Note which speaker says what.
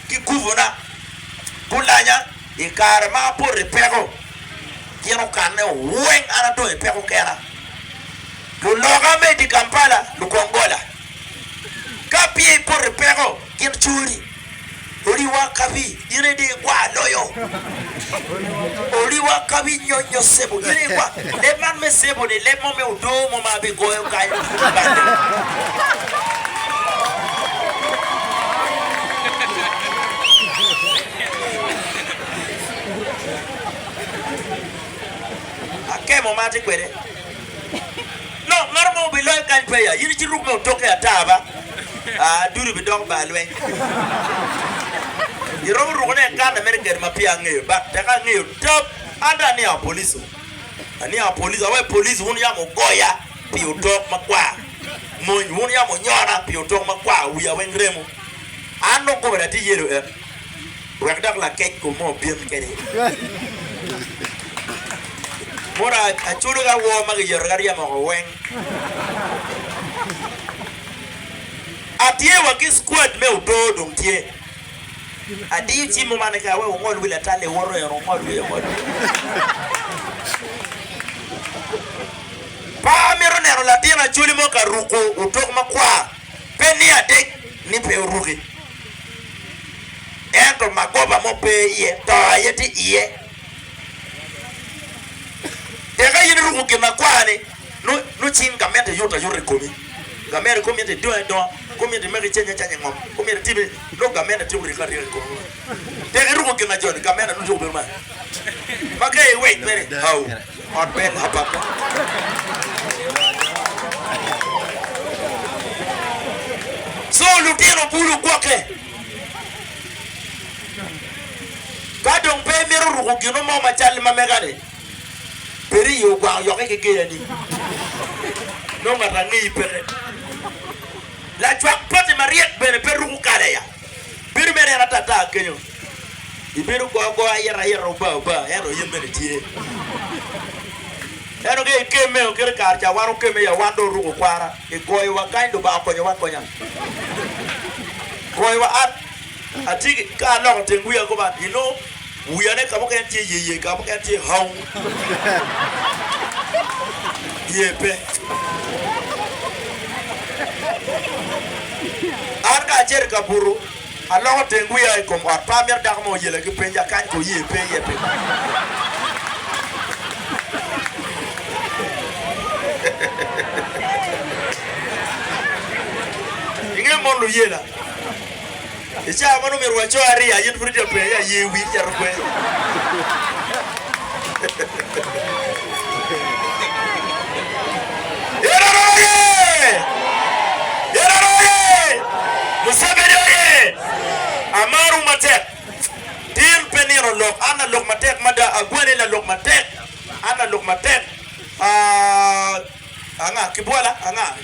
Speaker 1: kikuvuna bulanya ikar ma por pego kino kanne wen ana do pego kera lu loga me di Kampala lu Kongola kapi por pego kin churi Oliwa kabi ire de kwa loyo Oliwa kabi nyonyo sebo ire kwa le man me sebo de le mo me udo mo ma be goyo kai ake mo ma ti kwere no normal be loyo kan peya yiri ci ruk mo toke ataba duru bi dog ba lwen Irob rugone kan America ma pia ngeyo ba ta kan ngeyo top ada ni a police ani a police awe police won ya mo goya pi utok makwa mo won ya mo nyora pi utok makwa uya wengremo ano ko bra ti yero wak dak la kek ko mo bien kede mora a churu ga wo ma yor gar ya mo wen atie wa ki squad me udo dong tie adi timu maneka we ngol wila tale woro ya ngol we ngol pa mero nero latina chuli mo karuko utok makwa peni ade ni pe uruki endo magoba mo pe ye to yeti ye tega yini ruko ke makwa ni no chinga mete yota yore komi gamere komi te do komi te meri chenya ngom komi te tibi no gamere te uri kari ko te ruko ke na joni gamere no jobe ma makay wait mere how on ben apapa so lutino bulu kwake kadong pe meru ruko ke no mo ma chal ma megane peri yo gwa yo ke yani no ngata ngi pere la chwak pote mariet bere peru kale ya biru bere ratata kenyo ibiru go ayera ba ero yembe tie ero ge keme o kere karcha waro keme ya wando rugo kwara e goy wa kaindo ba konyo wa konya goy wa atiki ka no tengu ya ko ba uyane ka mo kan tie yeye ka mo kan tie hawo yepe arka cher kaburu alo tengu ya ko pa mer dak mo yele ke penja kan ko yepe inge mo lu yela Icha manu mi ruacho ari ya yin frite pe ya ye wi ya rukwe. Yeraroye! Museveni oye! Amaru matek. Tim peniro lok ana lok matek mada agwene la lok matek. Ana lok matek. Anga kibwala anga